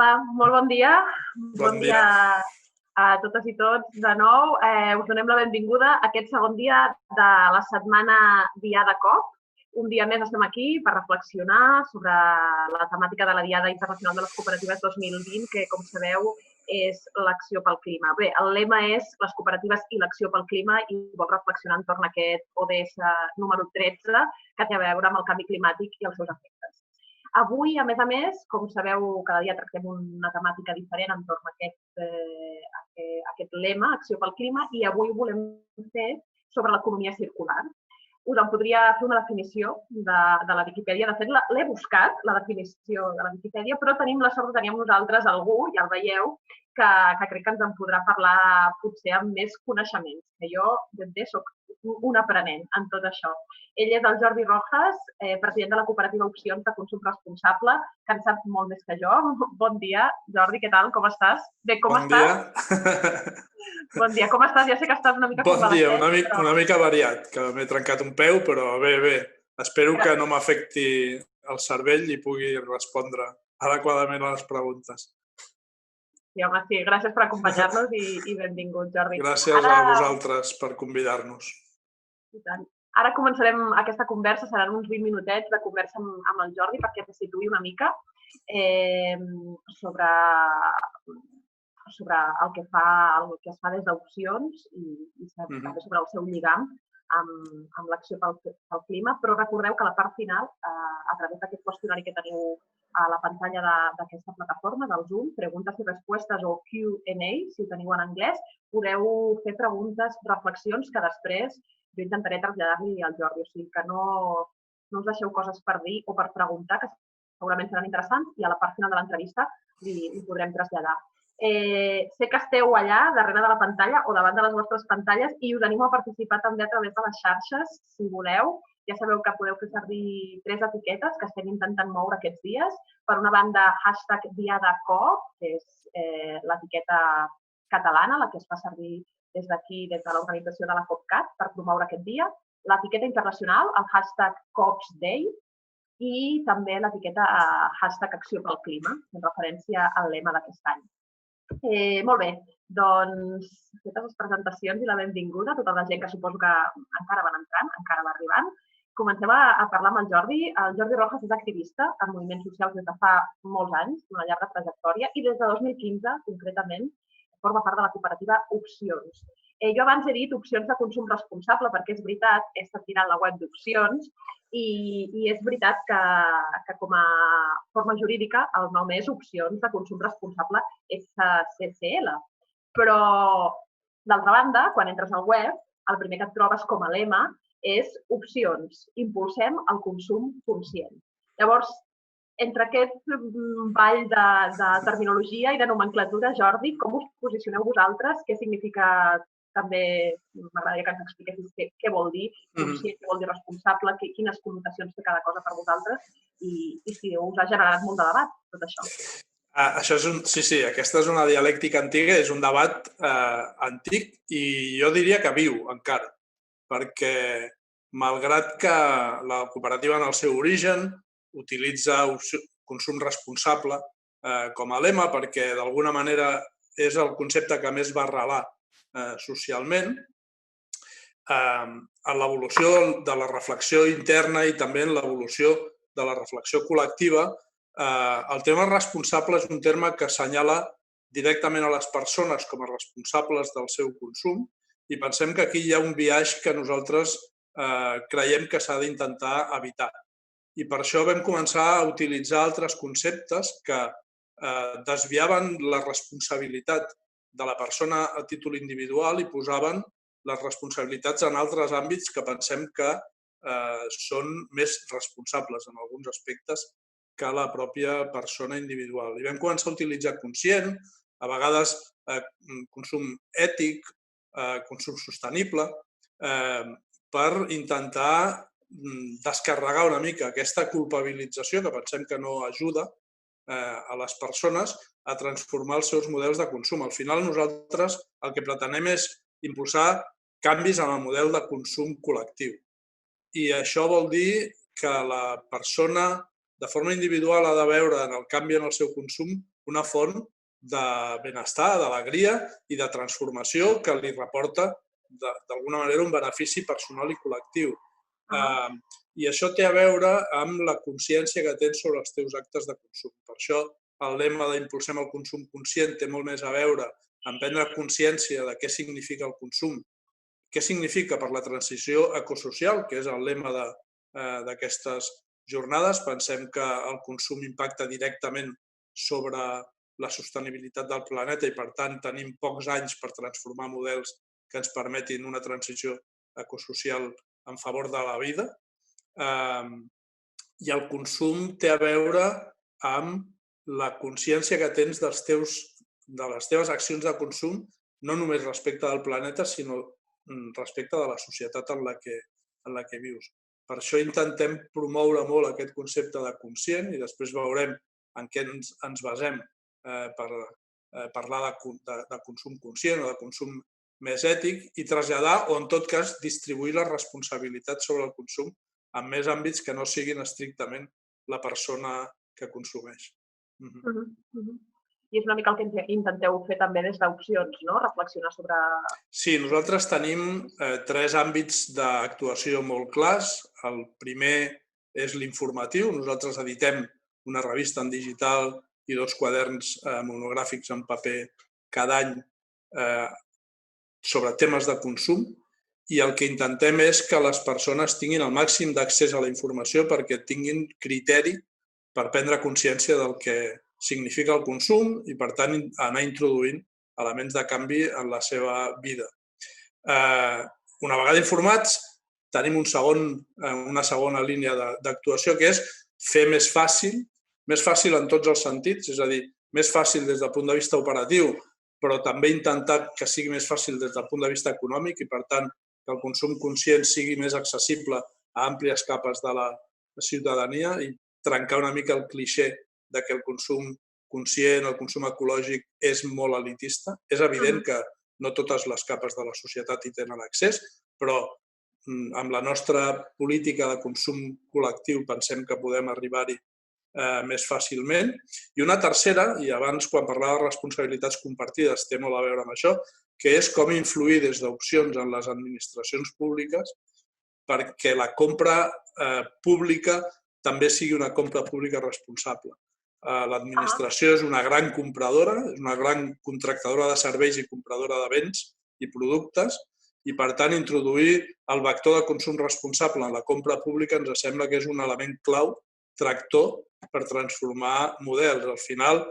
Hola, molt bon dia. Bon dia a totes i tots de nou. Us donem la benvinguda a aquest segon dia de la setmana Diada COP. Un dia més estem aquí per reflexionar sobre la temàtica de la Diada Internacional de les Cooperatives 2020, que, com sabeu, és l'acció pel clima. Bé, el lema és les cooperatives i l'acció pel clima i vol reflexionar entorn a aquest ODS número 13 que té a veure amb el canvi climàtic i els seus efectes. Avui, a més, com sabeu, cada dia tractem una temàtica diferent entorn a aquest lema, acció pel clima, i avui volem fer sobre l'economia circular. Us en podria fer una definició de la Viquipèdia. De fet, l'he buscat, la definició de la Viquipèdia, però tenim la sort de tenir amb nosaltres algú, ja el veieu, que crec que ens en podrà parlar potser amb més coneixements, que jo ben bé soc un aprenent en tot això. Ell és el Jordi Rojas, president de la cooperativa Opcions de Consum Responsable, que en sap molt més que jo. Bon dia, Jordi, què tal? Com estàs? Bé, com estàs? Bon dia, com estàs? Ja sé que estàs una mica convalescent. Bon dia, una mica variat, que m'he trencat un peu, però bé. Espero que no m'afecti el cervell i pugui respondre adequadament a les preguntes. Sí, home, sí. Gràcies per acompanyar-nos i benvingut, Jordi. Gràcies a vosaltres per convidar-nos. I tant. Ara començarem aquesta conversa, seran uns 20 minutets de conversa amb el Jordi perquè te situï una mica sobre el que es fa des d'Opcions i també sobre el seu lligam amb l'acció pel clima, però recordeu que a la part final, a través d'aquest qüestionari que teniu a la pantalla d'aquesta plataforma, del Zoom, preguntes i respostes o Q&A, si ho teniu en anglès, podeu fer preguntes, reflexions que després jo intentaré traslladar-li al Jordi. O sigui que no us deixeu coses per dir o per preguntar, que segurament seran interessants, i a la part final de l'entrevista li podrem traslladar. Sé que esteu allà, darrere de la pantalla o davant de les vostres pantalles, i us animo a participar també a través de les xarxes, si voleu. Ja sabeu que podeu fer servir 3 etiquetes que estem intentant moure aquests dies. Per una banda, #DiadaCOP, que és l'etiqueta catalana, la que es fa servir des d'aquí, des de l'organització de la COPCAT, per promoure aquest dia. L'etiqueta internacional, el #COPsDay, i també l'etiqueta #Acció pel Clima, en referència al lema d'aquest any. Molt bé, doncs fetes les presentacions i la benvinguda a tota la gent que suposo que encara van entrant, encara va arribant. Comencem a parlar amb el Jordi. El Jordi Rojas és activista en moviments socials des de fa molts anys, una llarga trajectòria, i des de 2015, concretament, forma part de la cooperativa Opcions. Jo abans he dit Opcions de Consum Responsable perquè és veritat, he estat mirant la web d'Opcions i és veritat que com a forma jurídica el nom és Opcions de Consum Responsable SCCL. Però, d'altra banda, quan entres al web, el primer que et trobes com a lema és Opcions, impulsem el consum conscient. Llavors, entre aquest ball de terminologia i de nomenclatura, Jordi, com us posicioneu vosaltres? Què significa també, m'agradaria que ens expliquessis què vol dir conscient, què vol dir responsable, quines connotacions té cada cosa per vosaltres i si us ha generat molt de debat, tot això. Sí, aquesta és una dialèctica antiga, és un debat antic i jo diria que viu encara, perquè malgrat que la cooperativa en el seu origen utilitza consum responsable com a lema perquè d'alguna manera és el concepte que més va arrelar socialment, en l'evolució de la reflexió interna i també en l'evolució de la reflexió col·lectiva, el terme responsable és un terme que assenyala directament a les persones com a responsables del seu consum i pensem que aquí hi ha un biaix que nosaltres creiem que s'ha d'intentar evitar. I per això vam començar a utilitzar altres conceptes que desviaven la responsabilitat de la persona a títol individual i posaven les responsabilitats en altres àmbits que pensem que són més responsables en alguns aspectes que la pròpia persona individual. I vam començar a utilitzar conscient, a vegades consum ètic, consum sostenible, per intentar descarregar una mica aquesta culpabilització que pensem que no ajuda a les persones a transformar els seus models de consum. Al final, nosaltres el que pretenem és impulsar canvis en el model de consum col·lectiu. I això vol dir que la persona, de forma individual, ha de veure en el canvi en el seu consum una font de benestar, d'alegria i de transformació que li reporta d'alguna manera un benefici personal i col·lectiu. I això té a veure amb la consciència que tens sobre els teus actes de consum. Per això el lema d'Impulsem el consum conscient té molt més a veure amb prendre consciència de què significa el consum, què significa per la transició ecosocial, que és el lema d'aquestes jornades. Pensem que el consum impacta directament sobre la sostenibilitat del planeta i, per tant, tenim pocs anys per transformar models que ens permetin una transició ecosocial en favor de la vida. I el consum té a veure amb la consciència que tens de les teves accions de consum, no només respecte del planeta, sinó respecte de la societat en la que vius. Per això intentem promoure molt aquest concepte de conscient i després veurem en què ens basem per parlar de consum conscient o de consum més ètic i traslladar o, en tot cas, distribuir les responsabilitats sobre el consum en més àmbits que no siguin estrictament la persona que consumeix. I és una mica el que intenteu fer també des d'Opcions, no? Reflexionar sobre... Sí, nosaltres tenim 3 àmbits d'actuació molt clars. El primer és l'informatiu. Nosaltres editem una revista en digital i 2 quaderns monogràfics en paper cada any sobre temes de consum, i el que intentem és que les persones tinguin el màxim d'accés a la informació perquè tinguin criteri per prendre consciència del que significa el consum i, per tant, anar introduint elements de canvi en la seva vida. Una vegada informats, tenim una segona línia d'actuació, que és fer més fàcil en tots els sentits, és a dir, més fàcil des del punt de vista operatiu, però també intentar que sigui més fàcil des del punt de vista econòmic i, per tant, que el consum conscient sigui més accessible a àmplies capes de la ciutadania i trencar una mica el clixé de que el consum conscient, el consum ecològic és molt elitista. És evident que no totes les capes de la societat hi tenen accés, però amb la nostra política de consum col·lectiu pensem que podem arribar-hi més fàcilment. I una tercera, i abans quan parlava de responsabilitats compartides té molt a veure amb això, que és com influir des d'Opcions en les administracions públiques perquè la compra pública també sigui una compra pública responsable. L'administració és una gran compradora, és una gran contractadora de serveis i compradora de béns i productes i, per tant, introduir el vector de consum responsable en la compra pública ens sembla que és un element clau, tractor, per transformar models. Al final,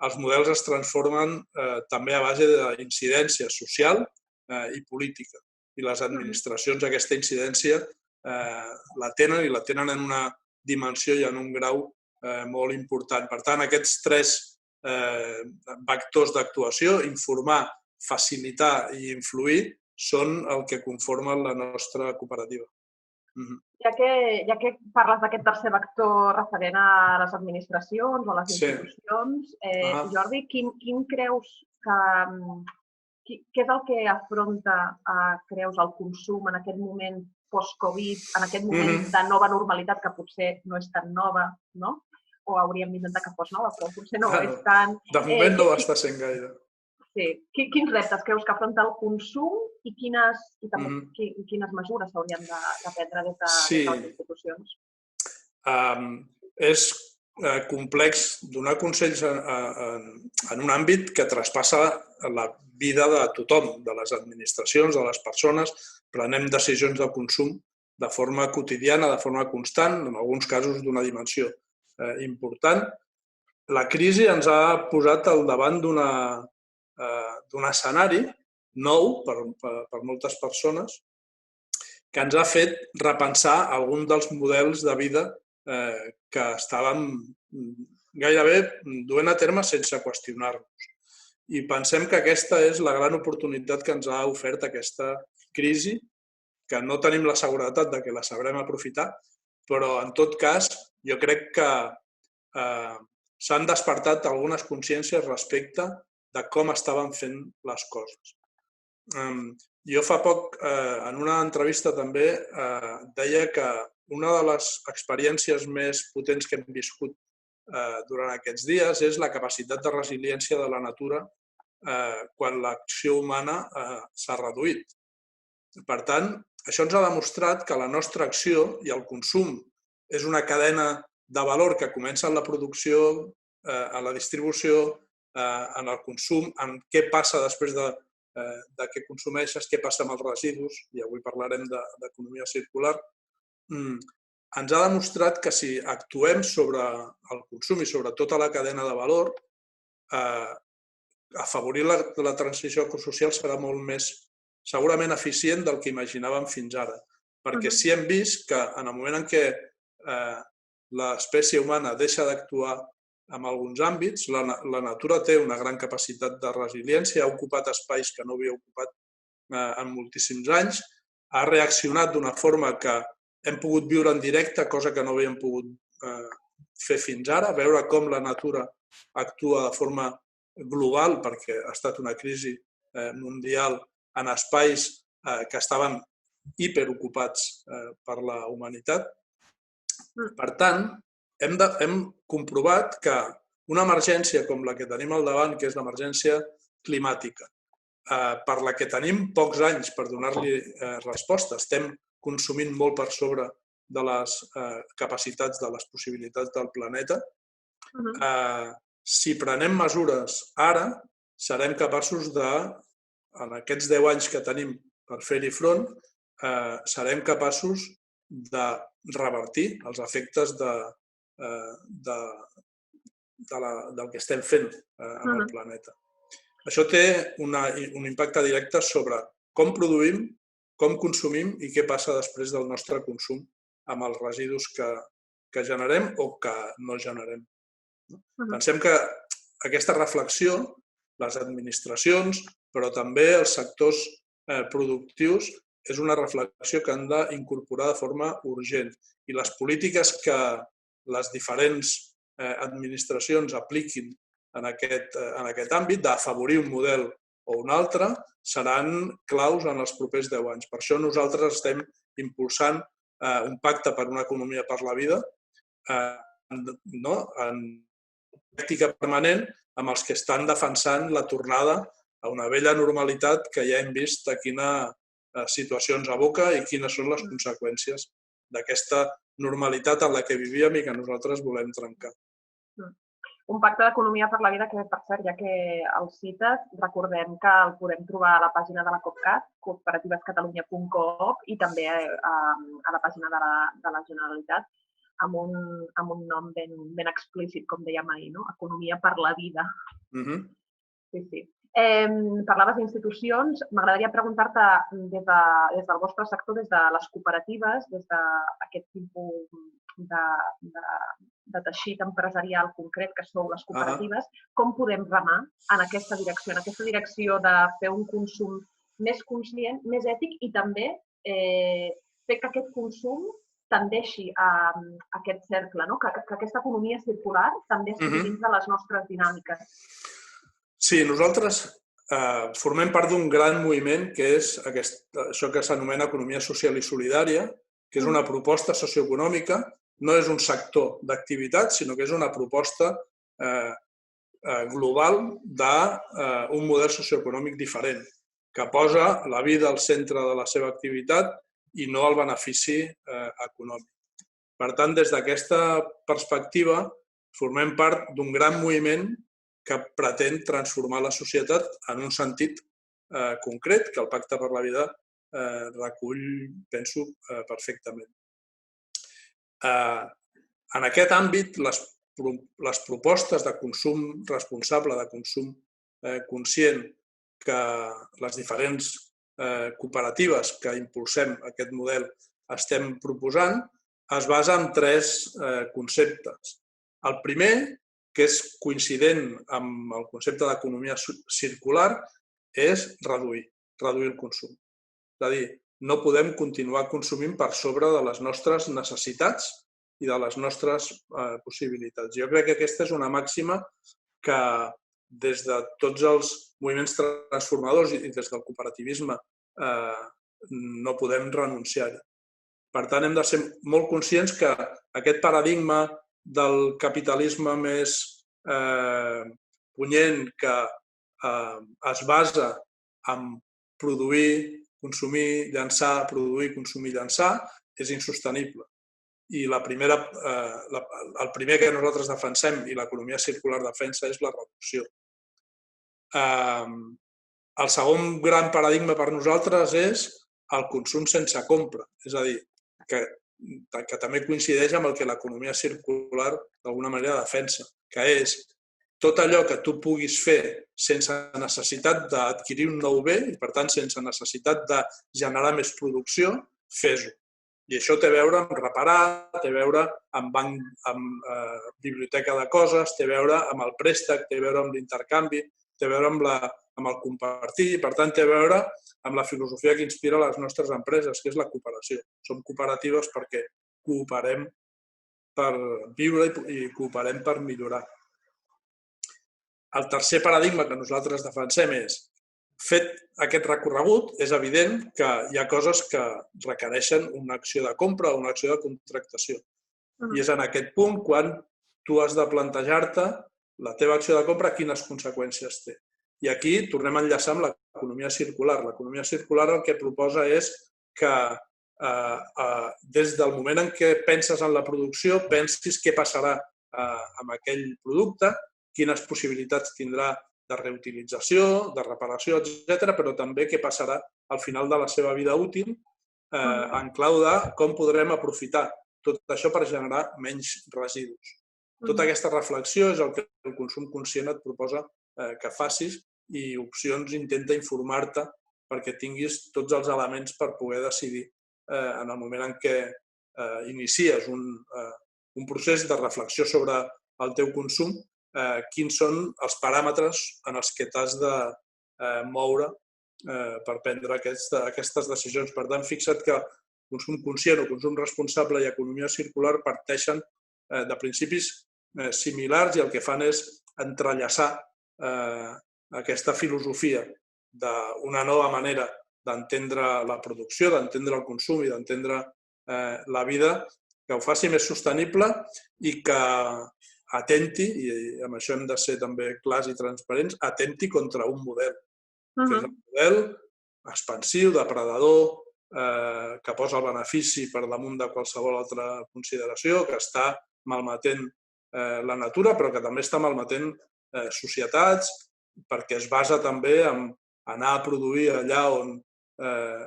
els models es transformen també a base d'incidència social i política. I les administracions aquesta incidència la tenen en una dimensió i en un grau molt important. Per tant, aquests 3 vectors d'actuació, informar, facilitar i influir, són el que conformen la nostra cooperativa. Ja que parles d'aquest tercer vector referent a les administracions o a les institucions, Jordi, quin creus que... Què és el que afronta, creus, el consum en aquest moment post-Covid, en aquest moment de nova normalitat que potser no és tan nova, no? O hauríem d'intentar que fos nova, però potser no és tan... De moment no ho està sent gaire. Sí. Quins reptes creus que afronta el consum i quines mesures s'haurien de prendre des de les institucions? És complex donar consells en un àmbit que traspassa la vida de tothom, de les administracions, de les persones. Prenem decisions de consum de forma quotidiana, de forma constant, en alguns casos d'una dimensió important. La crisi ens ha posat al davant d'un escenari nou per moltes persones que ens ha fet repensar algun dels models de vida que estàvem gairebé duent a terme sense qüestionar-nos. I pensem que aquesta és la gran oportunitat que ens ha ofert aquesta crisi, que no tenim la seguretat de que la sabrem aprofitar, però en tot cas jo crec que s'han despertat algunes consciències respecte de com estaven fent les coses. Jo fa poc, en una entrevista també, deia que una de les experiències més potents que hem viscut durant aquests dies és la capacitat de resiliència de la natura quan l'acció humana s'ha reduït. Per tant, això ens ha demostrat que la nostra acció i el consum és una cadena de valor que comença en la producció, en la distribució, en el consum, en què passa després de què consumeixes, què passa amb els residus, i avui parlarem d'economia circular. Ens ha demostrat que si actuem sobre el consum i sobre tota la cadena de valor, afavorir la transició ecosocial serà molt més segurament eficient del que imaginàvem fins ara. Perquè sí hem vist que en el moment en què l'espècie humana deixa d'actuar en alguns àmbits, la natura té una gran capacitat de resiliència, ha ocupat espais que no havia ocupat en moltíssims anys, ha reaccionat d'una forma que hem pogut viure en directe, cosa que no havíem pogut fer fins ara, veure com la natura actua de forma global, perquè ha estat una crisi mundial en espais que estaven hiperocupats per la humanitat. Per tant, hem comprovat que una emergència com la que tenim al davant, que és l'emergència climàtica, per la que tenim pocs anys per donar-li resposta, estem consumint molt per sobre de les capacitats, de les possibilitats del planeta. Si prenem mesures ara, serem capaços de, en aquests 10 anys que tenim per fer-hi front, serem capaços de revertir els efectes del que estem fent amb el planeta. Això té un impacte directe sobre com produïm, com consumim i què passa després del nostre consum amb els residus que generem o que no generem. Pensem que aquesta reflexió, les administracions, però també els sectors productius, és una reflexió que han d'incorporar de forma urgent. I les polítiques que les diferents administracions apliquin en aquest àmbit, d'afavorir un model o un altre, seran claus en els propers 10 anys. Per això nosaltres estem impulsant un pacte per una economia per la vida en pràctica permanent amb els que estan defensant la tornada a una vella normalitat que ja hem vist a quina situació ens aboca i quines són les conseqüències d'aquesta normalitat en la que vivíem i que nosaltres volem trencar. Un pacte d'economia per la vida que, per cert, ja que el cites, recordem que el podem trobar a la pàgina de la COPCAT, cooperativescatalunya.coop, i també a la pàgina de la Generalitat, amb un nom ben explícit, com dèiem ahir, no? Economia per la vida. Sí, sí. Parlaves d'institucions. M'agradaria preguntar-te des del vostre sector, des de les cooperatives, des d'aquest tipus de teixit empresarial concret que sou les cooperatives, com podem remar en aquesta direcció de fer un consum més conscient, més ètic i també fer que aquest consum tendeixi a aquest cercle, que aquesta economia circular també estigui dins de les nostres dinàmiques. Sí, nosaltres formem part d'un gran moviment que és això que s'anomena economia social i solidària, que és una proposta socioeconòmica, no és un sector d'activitat, sinó que és una proposta global d'un model socioeconòmic diferent, que posa la vida al centre de la seva activitat i no el benefici econòmic. Per tant, des d'aquesta perspectiva, formem part d'un gran moviment que pretén transformar la societat en un sentit concret que el Pacte per la Vida recull, penso, perfectament. En aquest àmbit, les propostes de consum responsable, de consum conscient que les diferents cooperatives que impulsem aquest model estem proposant es basa en 3 conceptes. El primer, que és coincident amb el concepte d'economia circular, és reduir el consum. És a dir, no podem continuar consumint per sobre de les nostres necessitats i de les nostres possibilitats. Jo crec que aquesta és una màxima que des de tots els moviments transformadors i des del cooperativisme no podem renunciar-hi. Per tant, hem de ser molt conscients que aquest paradigma del capitalisme més punyent que es basa en produir, consumir, llançar, produir, consumir, llançar, és insostenible. I el primer que nosaltres defensem i l'economia circular defensa és la reducció. El segon gran paradigma per nosaltres és el consum sense compra, és a dir, que també coincideix amb el que l'economia circular d'alguna manera defensa, que és tot allò que tu puguis fer sense necessitat d'adquirir un nou bé i, per tant, sense necessitat de generar més producció, fes-ho. I això té a veure amb reparar, té a veure amb biblioteca de coses, té a veure amb el préstec, té a veure amb l'intercanvi, té a veure amb el compartir, per tant, té a veure amb la filosofia que inspira les nostres empreses, que és la cooperació. Som cooperatives perquè cooperem per viure i cooperem per millorar. El tercer paradigma que nosaltres defensem és, fet aquest recorregut, és evident que hi ha coses que requereixen una acció de compra o una acció de contractació. I és en aquest punt quan tu has de plantejar-te la teva acció de compra, quines conseqüències té. I aquí tornem a enllaçar amb l'economia circular. L'economia circular el que proposa és que des del moment en què penses en la producció, pensis què passarà amb aquell producte, quines possibilitats tindrà de reutilització, de reparació, etc., però també què passarà al final de la seva vida útil en clau de com podrem aprofitar tot això per generar menys residus. Tota aquesta reflexió és el que el consum conscient et proposa que facis i Opcions intenta informar-te perquè tinguis tots els elements per poder decidir en el moment en què inicies un procés de reflexió sobre el teu consum, quins són els paràmetres en els que t'has de moure per prendre aquestes decisions. Per tant, fixa't que consum conscient o consum responsable i economia circular parteixen de principis similars i el que fan és entrellaçar aquesta filosofia d'una nova manera d'entendre la producció, d'entendre el consum i d'entendre la vida, que ho faci més sostenible i que atenti, i amb això hem de ser també clars i transparents, atenti contra un model, que és el model expansiu, depredador, que posa el benefici per damunt de qualsevol altra consideració, que està malmetent la natura, però que també està malmetent societats, perquè es basa també en anar a produir allà on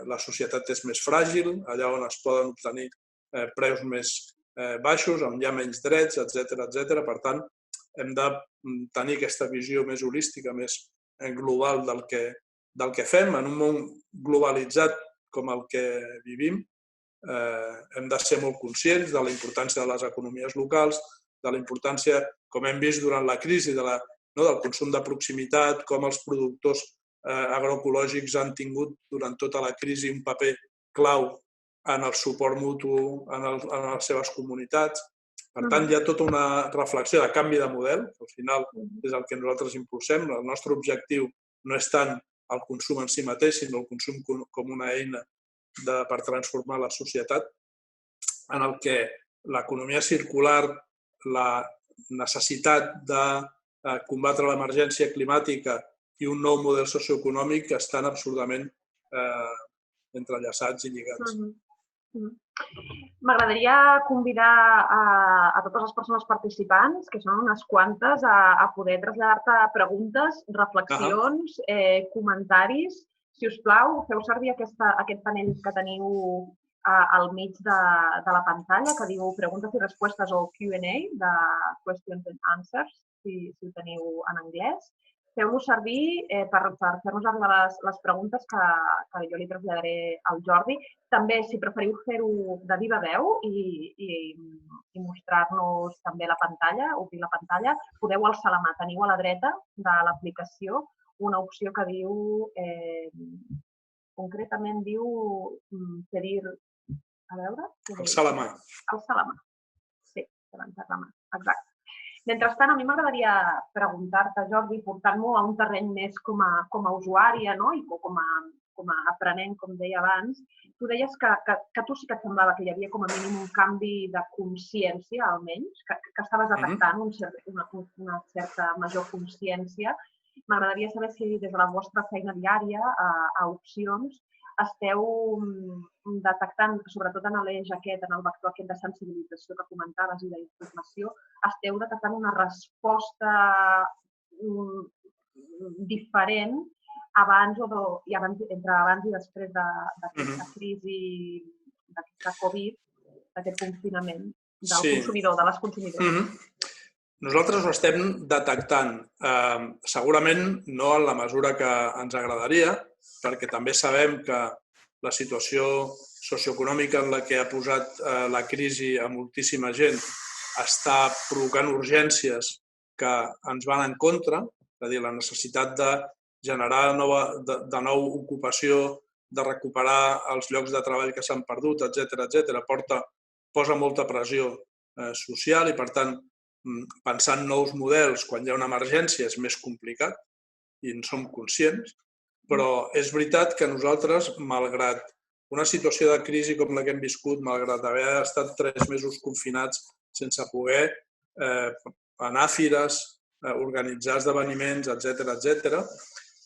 la societat és més fràgil, allà on es poden obtenir preus més baixos, on hi ha menys drets, etc. Per tant, hem de tenir aquesta visió més holística, més global del que fem. En un món globalitzat com el que vivim, hem de ser molt conscients de la importància de les economies locals, de la importància, com hem vist durant la crisi, del consum de proximitat, com els productors agroecològics han tingut durant tota la crisi un paper clau en el suport mutu en les seves comunitats. Per tant, hi ha tota una reflexió de canvi de model, que al final és el que nosaltres impulsem. El nostre objectiu no és tant el consum en si mateix, sinó el consum com una eina per transformar la societat, en el que l'economia circular, la necessitat de combatre l'emergència climàtica i un nou model socioeconòmic estan absolutament entrellaçats i lligats. M'agradaria convidar a totes les persones participants, que són unes quantes, a poder traslladar-te preguntes, reflexions, comentaris. Si us plau, feu servir aquest panell que teniu al mig de la pantalla, que diu preguntes i respostes o Q&A, de Questions and Answers, si ho teniu en anglès. Feu-lo servir per fer-nos arribar les preguntes que jo li traslladaré al Jordi. També, si preferiu fer-ho de viva veu i mostrar-nos també la pantalla, obrir la pantalla, podeu alçar la mà. Teniu a la dreta de l'aplicació una opció que diu, concretament diu, pedir, a veure... Alçar la mà. Alçar la mà. Sí, levantar la mà, exacte. Mentrestant, a mi m'agradaria preguntar-te, Jordi, portant-m'ho a un terreny més com a usuària i com a com a aprenent, com deia abans, tu deies que tu sí que et semblava que hi havia com a mínim un canvi de consciència, almenys, que estaves detectant una certa major consciència. M'agradaria saber si des de la vostra feina diària a Opcions esteu detectant, sobretot en l'eix aquest, en el vector aquest de sensibilització que comentaves i d'informació, esteu detectant una resposta diferent entre abans i després d'aquesta crisi, d'aquesta Covid, d'aquest confinament del consumidor, de les consumidores. Nosaltres ho estem detectant, segurament no en la mesura que ens agradaria, perquè també sabem que la situació socioeconòmica en la que ha posat la crisi a moltíssima gent està provocant urgències que ens van en contra, és a dir, la necessitat de generar de nou ocupació, de recuperar els llocs de treball que s'han perdut, etc., posa molta pressió social i, per tant, pensar en nous models quan hi ha una emergència és més complicat i en som conscients, però és veritat que nosaltres, malgrat una situació de crisi com la que hem viscut, malgrat haver estat 3 mesos confinats sense poder anar a fires, organitzar esdeveniments, etc.,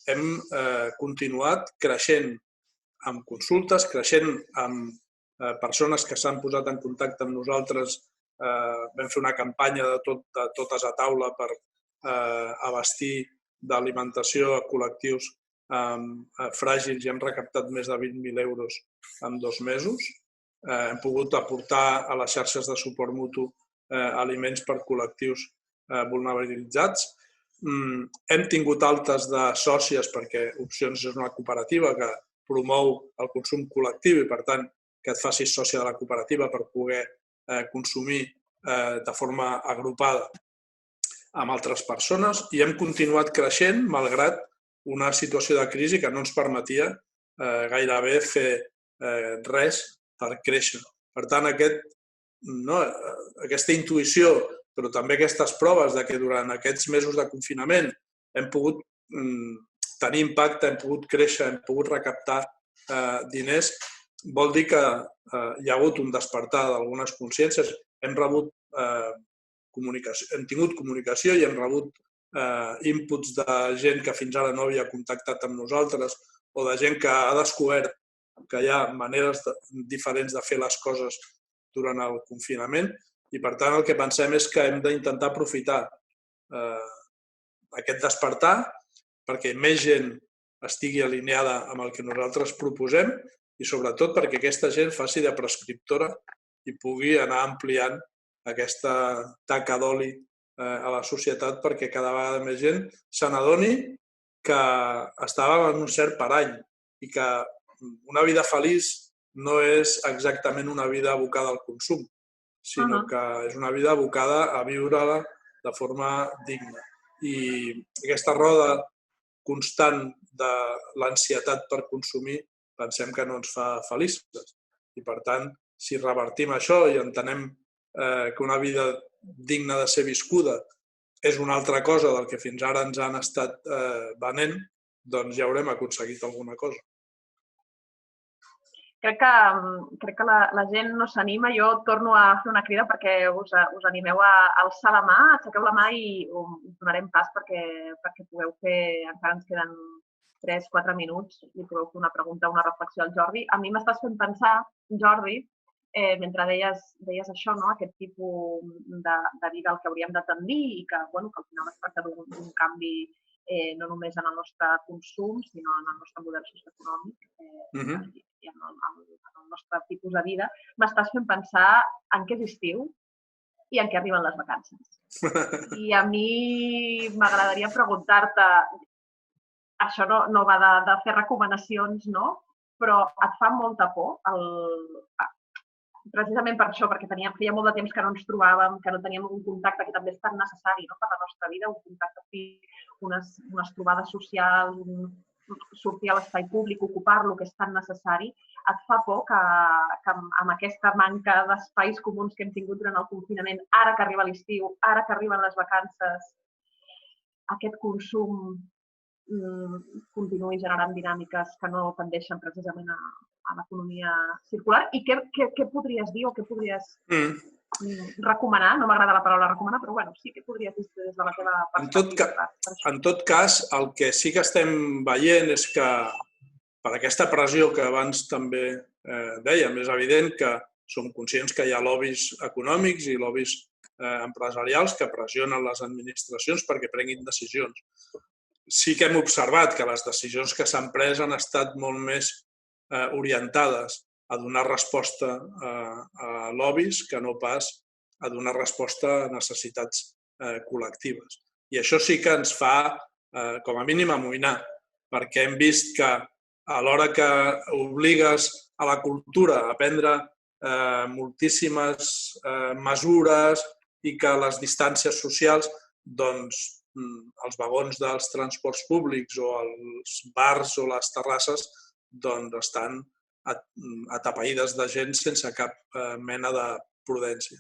hem continuat creixent amb consultes, creixent amb persones que s'han posat en contacte amb nosaltres. Vam fer una campanya de totes a taula per abastir d'alimentació a col·lectius fràgils i hem recaptat més de 20.000 euros en 2 mesos. Hem pogut aportar a les xarxes de suport mutu aliments per col·lectius vulnerabilitzats. Hem tingut altes de sòcies perquè Opcions és una cooperativa que promou el consum col·lectiu i, per tant, que et facis sòcia de la cooperativa per poder consumir de forma agrupada amb altres persones i hem continuat creixent malgrat una situació de crisi que no ens permetia gairebé fer res per créixer. Per tant, aquesta intuïció, però també aquestes proves de que durant aquests mesos de confinament hem pogut tenir impacte, hem pogut créixer, hem pogut recaptar diners, vol dir que hi ha hagut un despertar d'algunes consciències. Hem tingut comunicació i hem rebut inputs de gent que fins ara no havia contactat amb nosaltres o de gent que ha descobert que hi ha maneres diferents de fer les coses durant el confinament i, per tant, el que pensem és que hem d'intentar aprofitar aquest despertar perquè més gent estigui alineada amb el que nosaltres proposem i, sobretot, perquè aquesta gent faci de prescriptora i pugui anar ampliant aquesta taca d'oli a la societat perquè cada vegada més gent se n'adoni que estàvem en un cert parany i que una vida feliç no és exactament una vida abocada al consum, sinó que és una vida abocada a viure-la de forma digna. I aquesta roda constant de l'ansietat per consumir pensem que no ens fa feliços. I, per tant, si revertim això i entenem que una vida digna de ser viscuda és una altra cosa del que fins ara ens han estat venent, doncs ja haurem aconseguit alguna cosa. Crec que la gent no s'anima. Jo torno a fer una crida perquè us animeu a alçar la mà, aixequeu la mà i us donarem pas perquè pugueu fer, encara ens queden 3-4 minuts, i podeu fer una pregunta o una reflexió al Jordi. A mi m'estàs fent pensar, Jordi, mentre deies això, aquest tipus de vida al que hauríem de tendir i que al final es tracta d'un canvi no només en el nostre consum, sinó en el nostre model socioeconòmic i en el nostre tipus de vida, m'estàs fent pensar en què és estiu i en què arriben les vacances. I a mi m'agradaria preguntar-te, això no va de fer recomanacions, no? Però et fa molta por, precisament per això, perquè feia molt de temps que no ens trobàvem, que no teníem un contacte que també és tan necessari per la nostra vida, un contacte físic, unes trobades socials, sortir a l'espai públic, ocupar-lo, que és tan necessari. Et fa por que amb aquesta manca d'espais comuns que hem tingut durant el confinament, ara que arriba l'estiu, ara que arriben les vacances, aquest consum continuï generant dinàmiques que no tendeixen precisament a l'economia circular. I què podries dir o què podries recomanar? No m'agrada la paraula recomanar, però bueno, sí que podries dir des de la teva perspectiva. En tot cas, el que sí que estem veient és que per aquesta pressió que abans també dèiem, és evident que som conscients que hi ha lobbies econòmics i lobbies empresarials que pressionen les administracions perquè prenguin decisions. Sí que hem observat que les decisions que s'han pres han estat molt més orientades a donar resposta a lobbies que no pas a donar resposta a necessitats col·lectives. I això sí que ens fa, com a mínim, amoïnar, perquè hem vist que a l'hora que obligues a la cultura a prendre moltíssimes mesures i que les distàncies socials, doncs, els vagons dels transports públics o els bars o les terrasses doncs estan atapeïdes de gent sense cap mena de prudència.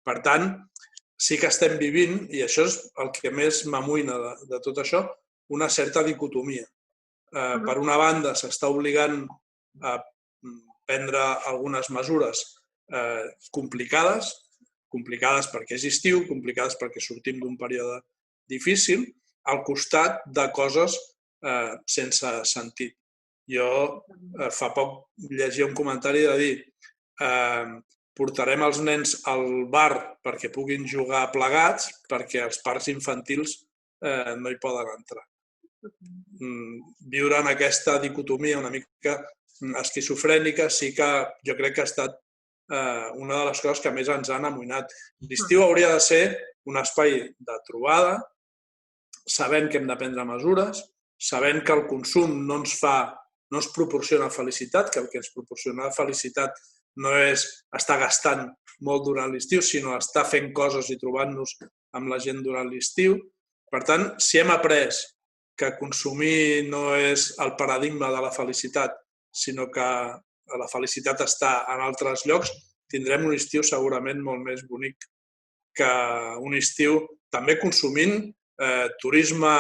Per tant, sí que estem vivint, i això és el que més m'amoïna de tot això, una certa dicotomia. Per una banda, s'està obligant a prendre algunes mesures complicades perquè és estiu, complicades perquè sortim d'un període difícil, al costat de coses sense sentit. Jo fa poc llegia un comentari de dir portarem els nens al bar perquè puguin jugar plegats perquè els parcs infantils no hi poden entrar. Viure en aquesta dicotomia una mica esquizofrènica sí que jo crec que ha estat una de les coses que més ens han amoïnat. L'estiu hauria de ser un espai de trobada, sabent que hem de prendre mesures, sabent que el consum no ens proporciona felicitat, que el que ens proporciona felicitat no és estar gastant molt durant l'estiu, sinó estar fent coses i trobant-nos amb la gent durant l'estiu. Per tant, si hem après que consumir no és el paradigma de la felicitat, sinó que la felicitat està en altres llocs, tindrem un estiu segurament molt més bonic que un estiu també consumint turisme,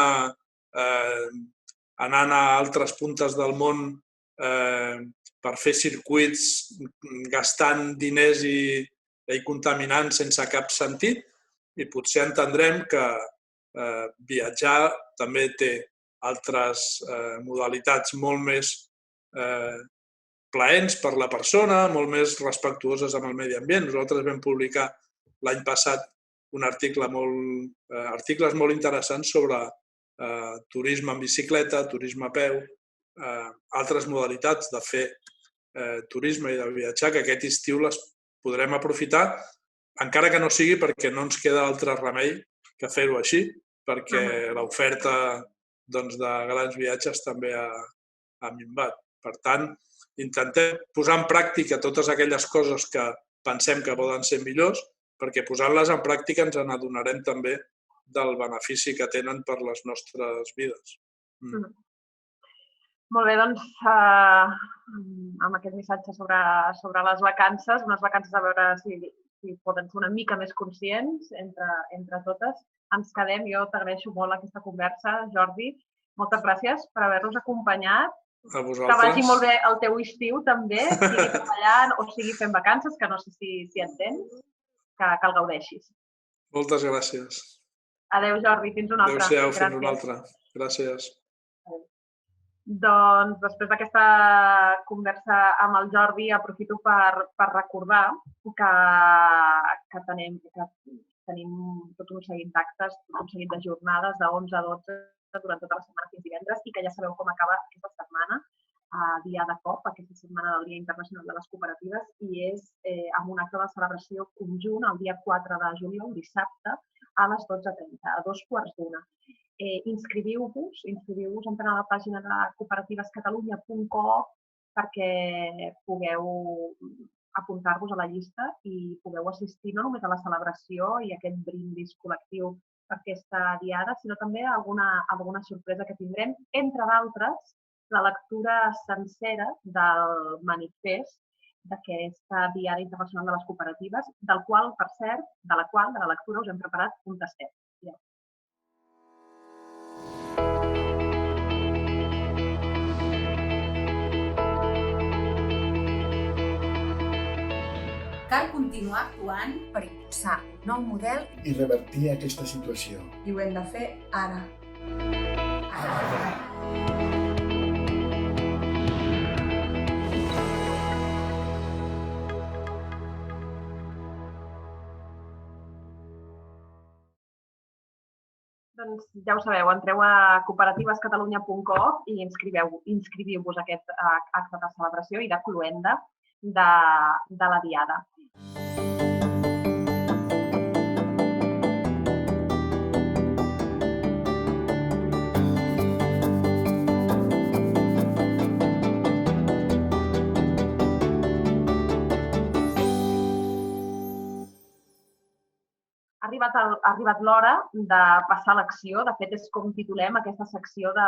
anant a altres puntes del món per fer circuits, gastant diners i contaminant sense cap sentit, i potser entendrem que viatjar també té altres modalitats molt més plaents per la persona, molt més respectuoses amb el medi ambient. Nosaltres vam publicar l'any passat articles molt interessants sobre turisme en bicicleta, turisme a peu, altres modalitats de fer turisme i de viatjar, que aquest estiu les podrem aprofitar, encara que no sigui perquè no ens queda altre remei que fer-ho així, perquè l'oferta de grans viatges també ha minvat. Per tant, intentem posar en pràctica totes aquelles coses que pensem que poden ser millors, perquè posant-les en pràctica ens n'adonarem també del benefici que tenen per les nostres vides. Molt bé, doncs, amb aquest missatge sobre les vacances, unes vacances a veure si poden ser una mica més conscients entre totes, ens quedem. Jo t'agraeixo molt aquesta conversa, Jordi. Moltes gràcies per haver-nos acompanyat. A vosaltres. Que vagi molt bé el teu estiu també, sigui treballant o sigui fent vacances, que no sé si en tens, que el gaudeixis. Moltes gràcies. Adéu, Jordi, fins una altra. Adéu-siau, fins una altra. Gràcies. Doncs després d'aquesta conversa amb el Jordi aprofito per recordar que tenim tot un seguit d'actes, tot un seguit de jornades de 11 a 12 durant tota la setmana fins divendres i que ja sabeu com acaba aquesta setmana, dia de COP, aquesta setmana del Dia Internacional de les Cooperatives, i és amb un acte de celebració conjunt el dia 4 de juliol, dissabte, a les 12:30, a 2:15. Inscriviu-vos, entrent a la pàgina de cooperativescatalunya.coop perquè pugueu apuntar-vos a la llista i pugueu assistir no només a la celebració i a aquest brindis col·lectiu per aquesta diada, sinó també a alguna sorpresa que tindrem, entre d'altres, la lectura sencera del manifest d'aquesta Diada Internacional de les Cooperatives, del qual, per cert, de la lectura us hem preparat un tastet. cal continuar actuant per impulsar un nou model i revertir aquesta situació. I ho hem de fer ara. Ara. Doncs ja ho sabeu, entreu a cooperativescatalunya.com i inscriviu-vos a aquest acte de celebració i de cloenda de la Diada. Ha arribat l'hora de passar a l'acció. De fet, és com titulem aquesta secció de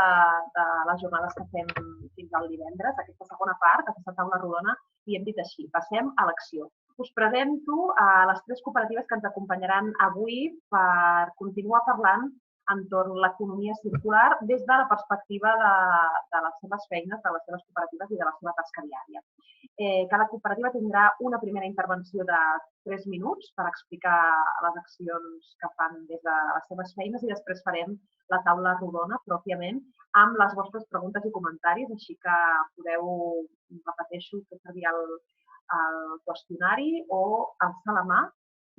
les jornades que fem fins al divendres, aquesta segona part, aquesta taula rodona, i hem dit així, passem a l'acció. Us presento a les 3 cooperatives que ens acompanyaran avui per continuar parlant entorn l'economia circular des de la perspectiva de les seves feines, de les seves cooperatives i de la seva tasca diària. Cada cooperativa tindrà una primera intervenció de 3 minuts per explicar les accions que fan des de les seves feines i després farem la taula rodona pròpiament amb les vostres preguntes i comentaris, així que podeu, repeteixo, fer servir el qüestionari o alçar la mà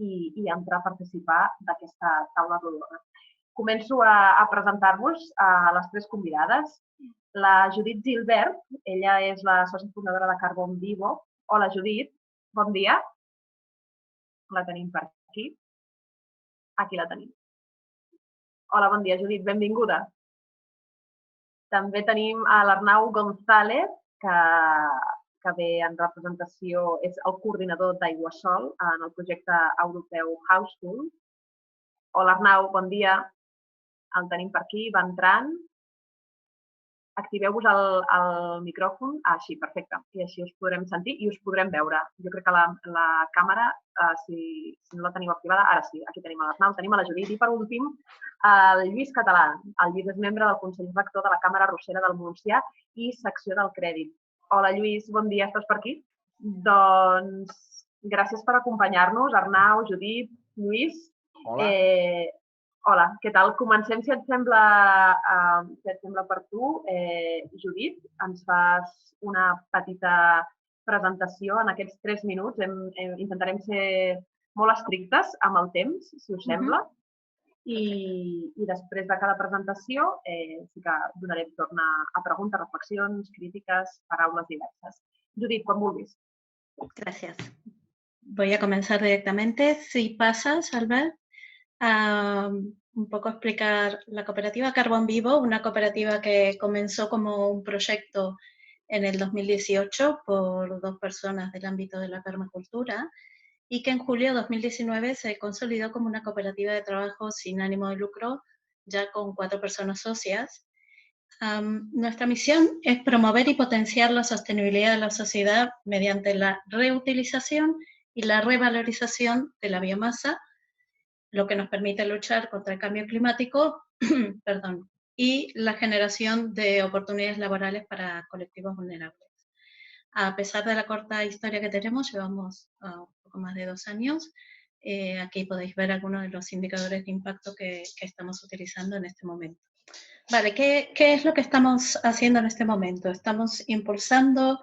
i entrar a participar d'aquesta taula rodona. Començo a presentar-vos a les 3 convidades. La Judit Gilbert, ella és la sòcia fundadora de Carbon Vivo. Hola, Judit, bon dia. La tenim per aquí. Aquí la tenim. Hola, bon dia, Judit, benvinguda. També tenim a l'Arnau González, que ve en representació, és el coordinador d'Aiguasol en el projecte europeu Houseful. Hola, Arnau, bon dia. El tenim per aquí, va entrant. Activeu-vos el micròfon. Així, perfecte. I així us podrem sentir i us podrem veure. Jo crec que la càmera, si no la teniu activada, ara sí, aquí tenim l'Arnau, tenim la Judit i per últim el Lluís Català. El Lluís és membre del Consell Rector de la Càmera Arrossera del Montsià i secció del Crèdit. Hola, Lluís, bon dia, estàs per aquí? Doncs gràcies per acompanyar-nos, Arnau, Judit, Lluís. Hola. Hola, què tal? Comencem, si et sembla per tu. Judit, ens fas una petita presentació en aquests 3 minuts. Intentarem ser molt estrictes amb el temps, si us sembla. I després de cada presentació sí que donarem torn a preguntes, reflexions, crítiques, paraules diverses. Judit, quan vulguis. Gracias. Voy a comenzar directamente. Si pasas, Albert, un poco explicar la cooperativa Carbon Vivo, una cooperativa que comenzó como un proyecto en el 2018 por 2 personas del ámbito de la permacultura y que en julio de 2019 se consolidó como una cooperativa de trabajo sin ánimo de lucro, ya con 4 personas socias. Nuestra misión es promover y potenciar la sostenibilidad de la sociedad mediante la reutilización y la revalorización de la biomasa, lo que nos permite luchar contra el cambio climático y la generación de oportunidades laborales para colectivos vulnerables. A pesar de la corta historia que tenemos, llevamos un poco más de 2 años. Aquí podéis ver algunos de los indicadores de impacto que estamos utilizando en este momento. Vale, ¿qué es lo que estamos haciendo en este momento? Estamos impulsando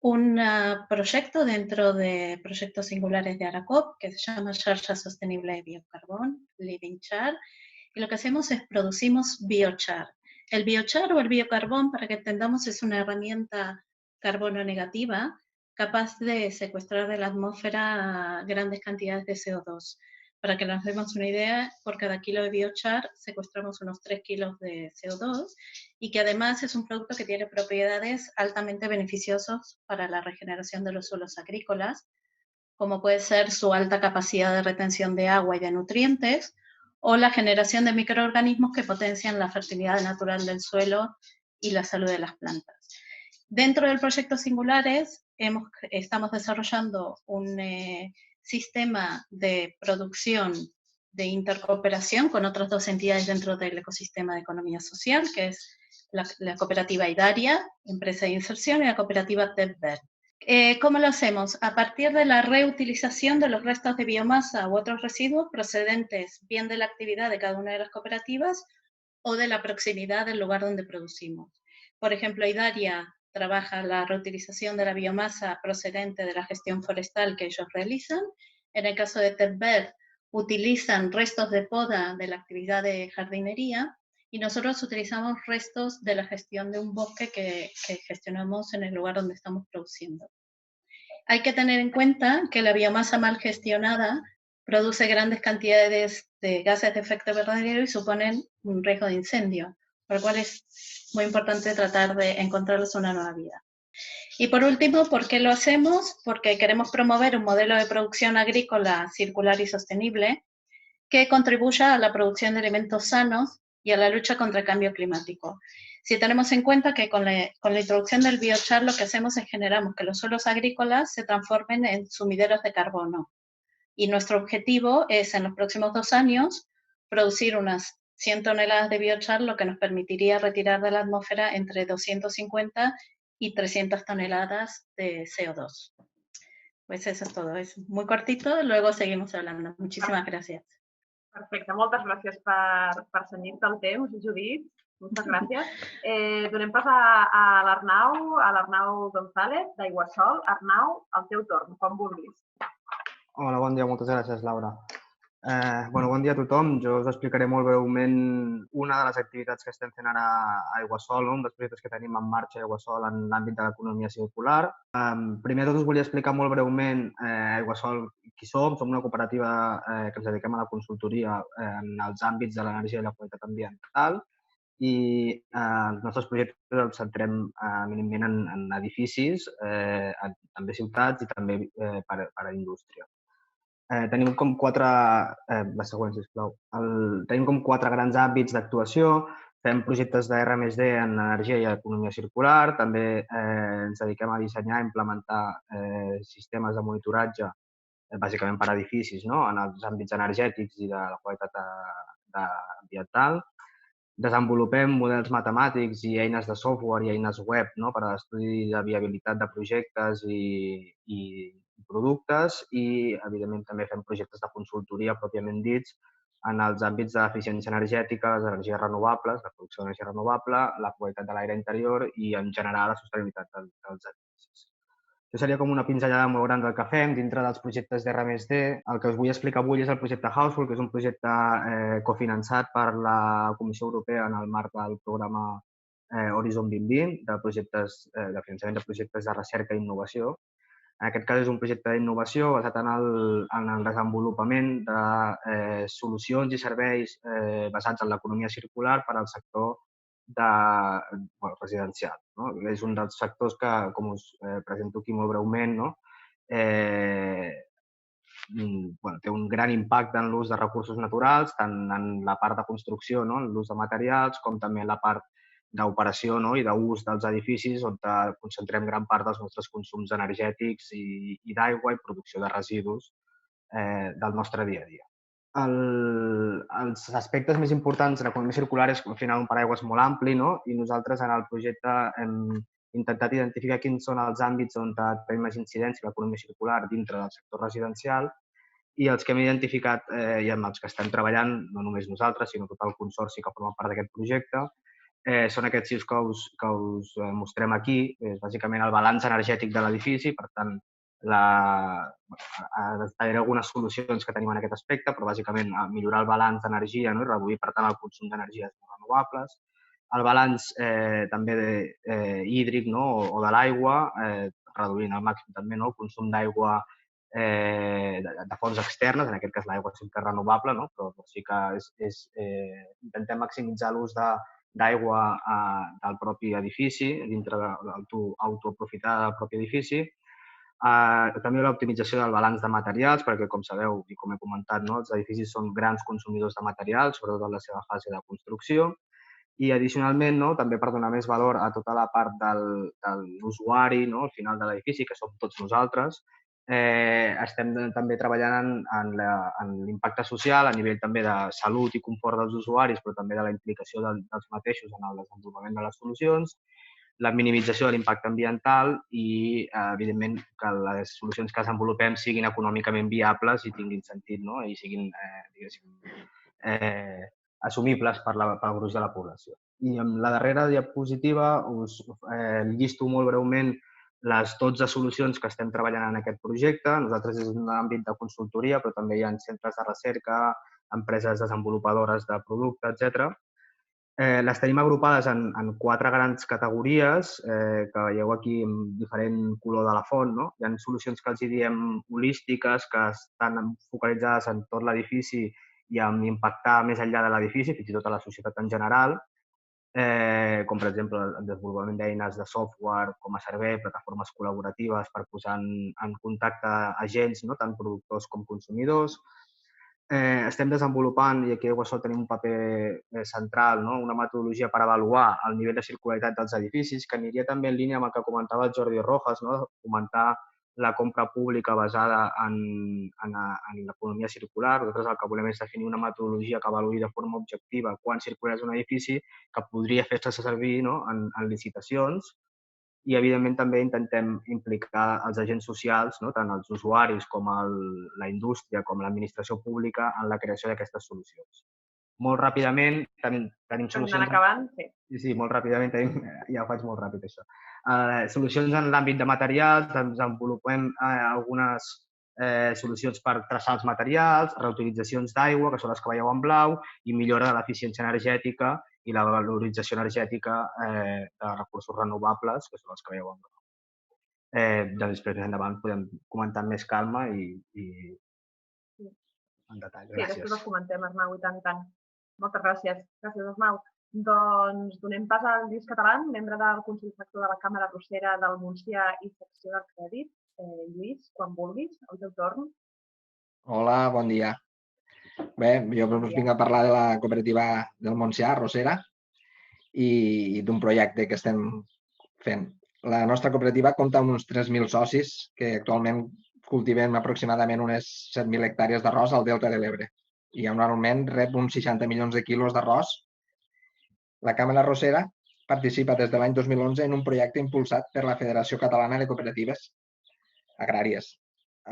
un proyecto dentro de proyectos singulares de Aracop que se llama Xarxa Sostenible de Biocarbón, Living Char, y lo que hacemos es producimos biochar. El biochar o el biocarbón, para que entendamos, es una herramienta carbono negativa capaz de secuestrar de la atmósfera grandes cantidades de CO2. Para que nos demos una idea, por cada kilo de biochar secuestramos unos 3 kilos de CO2 y que además es un producto que tiene propiedades altamente beneficiosas para la regeneración de los suelos agrícolas, como puede ser su alta capacidad de retención de agua y de nutrientes, o la generación de microorganismos que potencian la fertilidad natural del suelo y la salud de las plantas. Dentro del proyecto Singulares estamos desarrollando un sistema de producción de intercooperación con otras 2 entidades dentro del ecosistema de economía social, que es la cooperativa Idaria, empresa de inserción, y la cooperativa TEPVER, ¿Cómo lo hacemos? A partir de la reutilización de los restos de biomasa u otros residuos procedentes bien de la actividad de cada una de las cooperativas o de la proximidad del lugar donde producimos. Por ejemplo, Idaria trabaja la reutilización de la biomasa procedente de la gestión forestal que ellos realizan. En el caso de Terber, utilizan restos de poda de la actividad de jardinería y nosotros utilizamos restos de la gestión de un bosque que gestionamos en el lugar donde estamos produciendo. Hay que tener en cuenta que la biomasa mal gestionada produce grandes cantidades de gases de efecto invernadero y suponen un riesgo de incendio, por lo cual es muy importante tratar de encontrarles una nueva vida. Y por último, ¿por qué lo hacemos? Porque queremos promover un modelo de producción agrícola circular y sostenible que contribuya a la producción de alimentos sanos y a la lucha contra el cambio climático. Si tenemos en cuenta que con la introducción del biochar lo que hacemos es generamos que los suelos agrícolas se transformen en sumideros de carbono. Y nuestro objetivo es en los próximos 2 años producir unas 100 toneladas de biochar, lo que nos permitiría retirar de la atmósfera entre 250 y 300 toneladas de CO2. Pues eso es todo, es muy cortito, luego seguimos hablando. Muchísimas gracias. Perfecte, moltes gràcies per cenyir-te el temps, Judit. Moltes gràcies. Donem pas a l'Arnau González, d'Aiguasol. Arnau, el teu torn, quan vulguis. Hola, bon dia, moltes gràcies, Laura. Bon dia a tothom. Jo us explicaré molt breument una de les activitats que estem fent ara a Aiguasol, un dels projectes que tenim en marxa a Aiguasol en l'àmbit de l'economia circular. Primer de tot us volia explicar molt breument Aiguasol qui som. Som una cooperativa que ens dediquem a la consultoria en els àmbits de l'energia i la qualitat ambiental i els nostres projectes els centrem eminentment en edificis, també ciutats i també per a indústria. Tenim com 4... La següent, sisplau. Tenim com 4 grans àmbits d'actuació. Fem projectes de R+D en energia i economia circular. També ens dediquem a dissenyar i implementar sistemes de monitoratge, bàsicament per a edificis, en els àmbits energètics i de la qualitat ambiental. Desenvolupem models matemàtics i eines de software i eines web per a l'estudi de viabilitat de projectes i productes i, evidentment, també fem projectes de consultoria pròpiament dits en els àmbits d'eficiència energètica, les energies renovables, la producció d'energia renovable, la qualitat de l'aire interior i, en general, la sostenibilitat dels edificis. Això seria com una pinzellada molt gran del que fem dintre dels projectes d'R+D. El que us vull explicar avui és el projecte Houseful, que és un projecte cofinançat per la Comissió Europea en el marc del programa Horizon 2020 de finançament de projectes de recerca i innovació. En aquest cas és un projecte d'innovació basat en el desenvolupament de solucions i serveis basats en l'economia circular per al sector residencial. És un dels sectors que, com us presento aquí molt breument, té un gran impacte en l'ús de recursos naturals, tant en la part de construcció, en l'ús de materials, com també en la part d'operació i d'ús dels edificis, on concentrem gran part dels nostres consums energètics i d'aigua i producció de residus del nostre dia a dia. Els aspectes més importants de l'economia circular és, al final, un paraigües molt ampli i nosaltres en el projecte hem intentat identificar quins són els àmbits on tenim més incidència l'economia circular dintre del sector residencial i els que hem identificat i amb els que estem treballant, no només nosaltres, sinó tot el consorci que forma part d'aquest projecte, són aquests 6 que us mostrem aquí. És bàsicament el balanç energètic de l'edifici, per tant, detallaré algunes solucions que tenim en aquest aspecte, però bàsicament millorar el balanç d'energia i reduir, per tant, el consum d'energies renovables. El balanç també hídric o de l'aigua, reduint al màxim també el consum d'aigua de fonts externes, en aquest cas l'aigua sempre és renovable, però sí que intentem maximitzar l'ús d'aigua del propi edifici, dintre de l'autoaprofitar del propi edifici. També l'optimització del balanç de materials, perquè, com sabeu i com he comentat, els edificis són grans consumidors de materials, sobretot en la seva fase de construcció. I, addicionalment, també per donar més valor a tota la part de l'usuari, al final de l'edifici, que som tots nosaltres, estem també treballant en l'impacte social a nivell també de salut i confort dels usuaris, però també de la implicació dels mateixos en el desenvolupament de les solucions, la minimització de l'impacte ambiental i, evidentment, que les solucions que desenvolupem siguin econòmicament viables i tinguin sentit, no? I siguin, assumibles pel gruix de la població. I en la darrera diapositiva us llisto molt breument les 12 solucions que estem treballant en aquest projecte. Nosaltres és un àmbit de consultoria, però també hi ha centres de recerca, empreses desenvolupadores de producte, etc. Les tenim agrupades en 4 grans categories que veieu aquí amb diferent color de la font. Hi ha solucions que els diem holístiques, que estan focalitzades en tot l'edifici i en impactar més enllà de l'edifici, fins i tot a la societat en general, com per exemple el desenvolupament d'eines de software com a servei, plataformes col·laboratives per posar en contacte agents, tant productors com consumidors. Estem desenvolupant, i aquí a Iguasol tenim un paper central, una metodologia per avaluar el nivell de circularitat dels edificis, que aniria també en línia amb el que comentava el Jordi Rojas, fomentar la compra pública basada en l'economia circular. Nosaltres el que volem és definir una metodologia que avaluï de forma objectiva quan circula un edifici, que podria fer-se servir en licitacions, i, evidentment, també intentem implicar els agents socials, tant els usuaris com la indústria com l'administració pública en la creació d'aquestes solucions. Molt ràpidament tenim solucions... Estan acabant? Sí, molt ràpidament ja ho faig molt ràpid, això. Solucions en l'àmbit de materials, desenvolupem algunes solucions per traçar els materials, reutilitzacions d'aigua, que són les que veieu en blau, i millora de l'eficiència energètica i la valorització energètica de recursos renovables, que són els que veieu en blau. Després, més endavant, podem comentar amb més calma i en detall. Sí, després els comentem, Arnau, i tant. Moltes gràcies. Gràcies, Arnau. Doncs donem pas al Lluís Catalán, membre del Consell Rector de la Càmera Arrossera del Montsià i secció del Crèdit. Lluís, quan vulguis, el teu torn. Hola, bon dia. Bé, jo us vinc a parlar de la cooperativa del Montsià, Arrossera, i d'un projecte que estem fent. La nostra cooperativa compta amb uns 3.000 socis que actualment cultivem aproximadament unes 7.000 hectàrees d'arròs al Delta de l'Ebre i anualment rep uns 60 milions de quilos d'arròs. La Càmera Arrossera participa des de l'any 2011 en un projecte impulsat per la Federació Catalana de Cooperatives Agràries,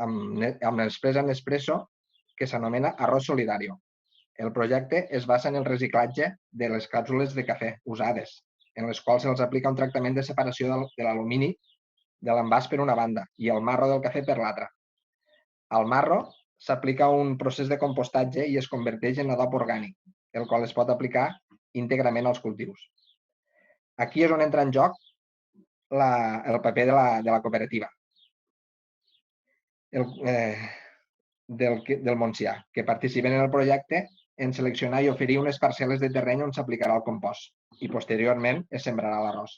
amb l'empresa Nespresso, que s'anomena Arròs Solidario. El projecte es basa en el reciclatge de les càpsules de cafè usades, en les quals se'ls aplica un tractament de separació de l'alumini de l'envàs per una banda i el marro del cafè per l'altra. Al marro s'aplica un procés de compostatge i es converteix en adob orgànic, el qual es pot aplicar íntegrament als cultius. Aquí és on entra en joc el paper de la cooperativa del Montsià, que participen en el projecte en seleccionar i oferir unes parcel·les de terreny on s'aplicarà el compost i posteriorment es sembrarà l'arròs.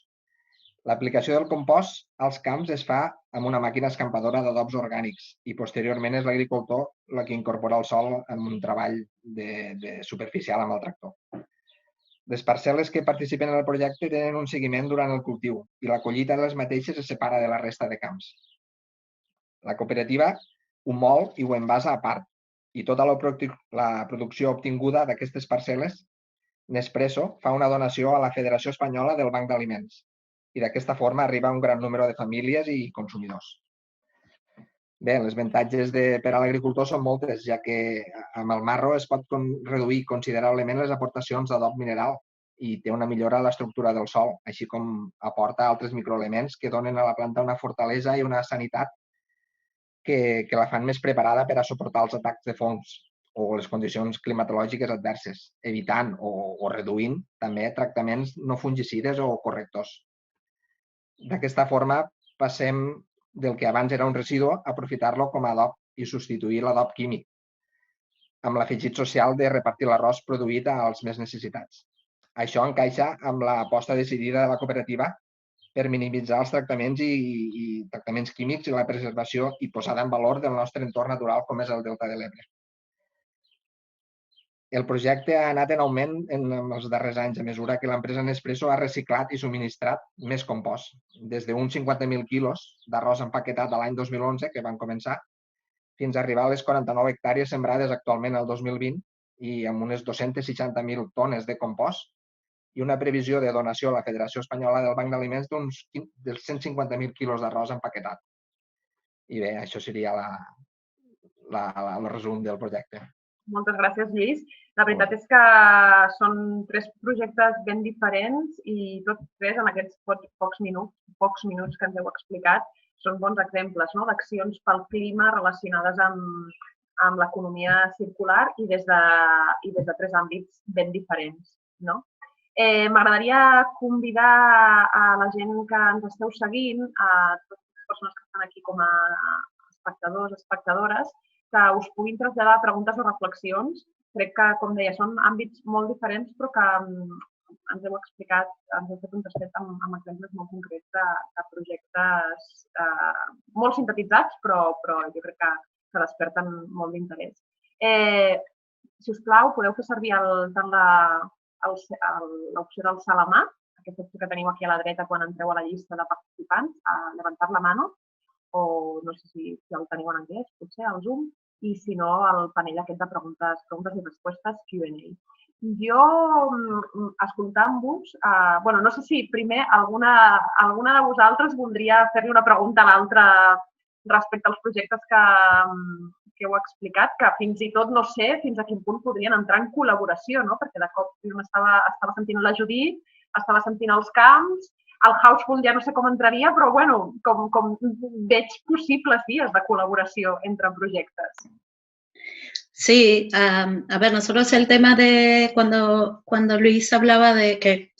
L'aplicació del compost als camps es fa amb una màquina escampadora d'adobs orgànics i posteriorment és l'agricultor la que incorpora el sòl en un treball superficial amb el tractor. Les parcel·les que participen en el projecte tenen un seguiment durant el cultiu i la collita de les mateixes es separa de la resta de camps. La cooperativa ho mol i ho envasa a part i tota la producció obtinguda d'aquestes parcel·les, Nespresso fa una donació a la Federació Espanyola del Banc d'Aliments i d'aquesta forma arriba a un gran número de famílies i consumidors. Bé, els avantatges per a l'agricultor són moltes, ja que amb el marro es pot reduir considerablement les aportacions d'adob mineral i té una millora a l'estructura del sòl, així com aporta altres microelements que donen a la planta una fortalesa i una sanitat que la fan més preparada per a suportar els atacs de fongs o les condicions climatològiques adverses, evitant o reduint també tractaments no fungicides o correctors. D'aquesta forma passem del que abans era un residu, aprofitar-lo com a adob i substituir l'adob químic, amb l'afegit social de repartir l'arròs produït als més necessitats. Això encaixa amb l'aposta decidida de la cooperativa per minimitzar els tractaments i tractaments químics i la preservació i posada en valor del nostre entorn natural com és el Delta de l'Ebre. El projecte ha anat en augment en els darrers anys a mesura que l'empresa Nespresso ha reciclat i subministrat més compost, des d'uns 50.000 quilos d'arròs empaquetat a l'any 2011, que van començar, fins a arribar a les 49 hectàrees sembrades actualment el 2020 i amb unes 260.000 tones de compost i una previsió de donació a la Federació Espanyola del Banc d'Aliments d'uns 150.000 quilos d'arròs empaquetat. I bé, això seria el resum del projecte. Moltes gràcies, Lluís. La veritat és que són 3 projectes ben diferents i tots 3 en aquests pocs minuts que ens heu explicat són bons exemples d'accions pel clima relacionades amb l'economia circular i des de 3 àmbits ben diferents. M'agradaria convidar a la gent que ens esteu seguint, a totes les persones que estan aquí com a espectadors, espectadores, que us puguin traslladar preguntes o reflexions. Crec que, com deia, són àmbits molt diferents, però que ens heu explicat, ens heu fet un tastet amb exemples molt concrets de projectes molt sintetitzats, però jo crec que desperten molt d'interès. Si us plau, podeu fer servir tant l'opció d'alçar la mà, aquesta opció que teniu aquí a la dreta quan entreu a la llista de participants, a levantar la mano, o no sé si el teniu en anglès, potser, al Zoom, i si no, el panell aquest de preguntes i respostes Q&A. Jo, escoltant-vos, no sé si primer alguna de vosaltres voldria fer-li una pregunta a l'altra respecte als projectes que heu explicat, que fins i tot no sé fins a quin punt podrien entrar en col·laboració, perquè de cop estava sentint la Judit, estava sentint els camps, el Houseful ja no sé com entraria, però com veig possibles vies de col·laboració entre projectes. Sí, a ver, nosotros el tema de cuando Luis hablaba de que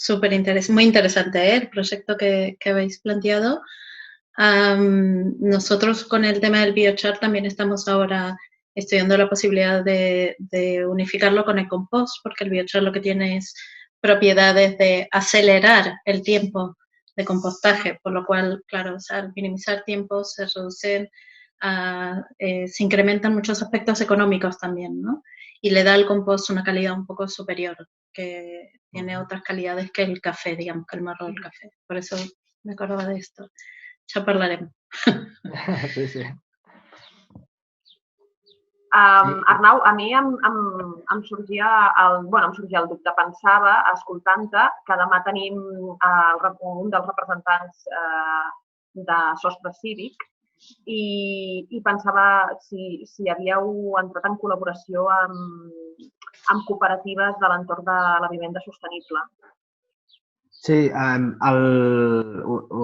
muy interesante el proyecto que habéis planteado. Nosotros con el tema del biochar también estamos ahora estudiando la posibilidad de unificarlo con el compost, porque el biochar lo que tiene es propiedades de acelerar el tiempo de compostaje, por lo cual, claro, al minimizar tiempos se reducen, se incrementan muchos aspectos económicos también, ¿no? Y le da al compost una calidad un poco superior, que tiene otras calidades que el café, digamos, que el marró del café. Por eso me acordaba de esto. Ja parlarem. Sí. Arnau, a mi em sorgia el dubte. Pensava, escoltant-te, que demà tenim un dels representants de Sostre Cívic i pensava si havíeu entrat en col·laboració amb cooperatives de l'entorn de la vivenda sostenible. Sí, ho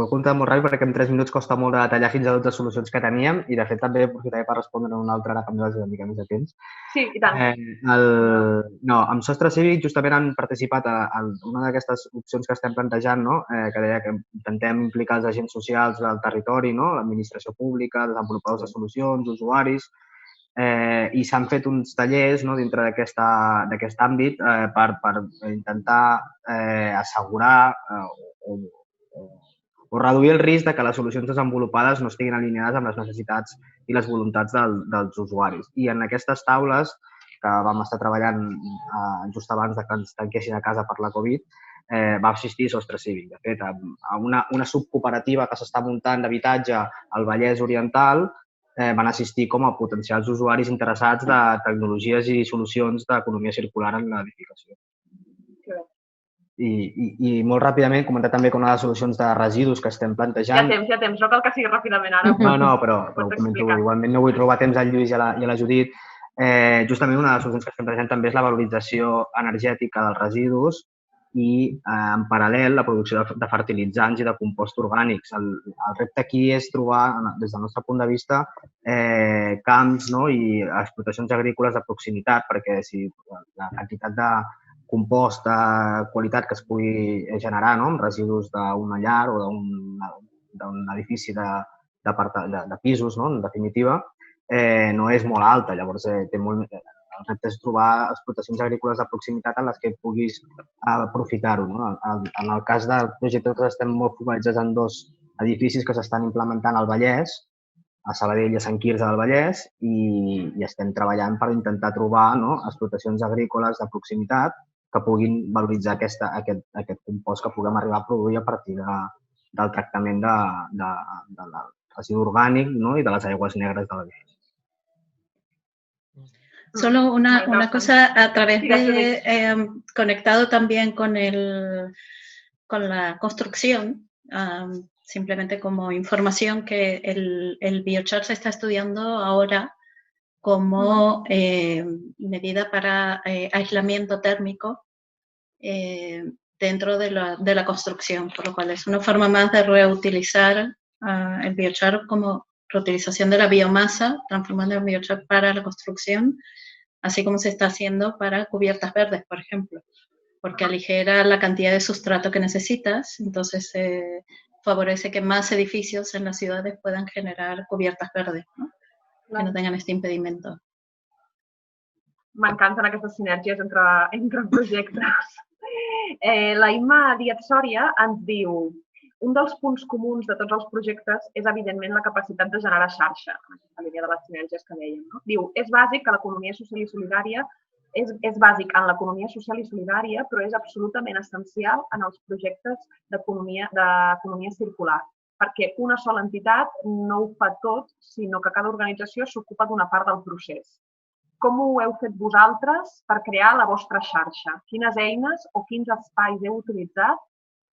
he comptat molt ràpid perquè en 3 minuts costa molt de detallar fins a 12 solucions que teníem i, de fet, també aprofitaré per respondre a una altra, ara que em dones una mica més de temps. Sí, i tant. Amb Sostre Cívic justament han participat en una d'aquestes opcions que estem plantejant, que deia que intentem implicar els agents socials del territori, l'administració pública, desenvolupadors de solucions, usuaris, i s'han fet uns tallers dintre d'aquest àmbit per intentar assegurar o reduir el risc de que les solucions desenvolupades no estiguin alineades amb les necessitats i les voluntats dels usuaris. I en aquestes taules, que vam estar treballant just abans que ens tanquessin a casa per la Covid, va assistir Sostre Cívic. De fet, a una subcooperativa que s'està muntant d'habitatge al Vallès Oriental, van assistir com a potencials usuaris interessats de tecnologies i solucions d'economia circular en l'edificació. I molt ràpidament comentar també que una de les solucions de residus que estem plantejant... Ja temps, no cal que sigui ràpidament ara. No, però ho comento. Igualment no vull robar temps al Lluís i a la Judit. Justament una de les solucions que estem plantejant també és la valorització energètica dels residus i, en paral·lel, la producció de fertilitzants i de compost orgànics. El repte aquí és trobar, des del nostre punt de vista, camps i explotacions agrícoles de proximitat, perquè si la quantitat de compost de qualitat que es pugui generar amb residus d'una llar o d'un edifici de pisos, en definitiva, no és molt alta. Llavors, el repte és trobar explotacions agrícoles de proximitat en les que puguis aprofitar-ho. En el cas del projecte, estem molt focalitzats en 2 edificis que s'estan implementant al Vallès, a Sabadell i a Sant Quirze del Vallès, i estem treballant per intentar trobar explotacions agrícoles de proximitat que puguin valoritzar aquest compost que puguem arribar a produir a partir del tractament del residu orgànic i de les aigües negres de l'edifici. Solo una cosa, a través de, conectado también con la construcción, simplemente como información que el biochar se está estudiando ahora como medida para aislamiento térmico dentro de la construcción, por lo cual es una forma más de reutilizar el biochar como reutilización de la biomasa, transformando el biochar para la construcción, así como se está haciendo para cubiertas verdes, por ejemplo, porque aligera la cantidad de sustrato que necesitas, entonces favorece que más edificios en las ciudades puedan generar cubiertas verdes, ¿no? Que no tengan este impedimento. M'encanten aquestes sinergies entre projectes. La Imma Díaz Sòria ens diu: un dels punts comuns de tots els projectes és, evidentment, la capacitat de generar xarxa, en aquesta línia de les sinergies que dèiem. No? Diu, és bàsic que l'economia social i solidària és bàsic en l'economia social i solidària, però és absolutament essencial en els projectes d'economia circular, perquè una sola entitat no ho fa tot, sinó que cada organització s'ocupa d'una part del procés. Com ho heu fet vosaltres per crear la vostra xarxa? Quines eines o quins espais heu utilitzat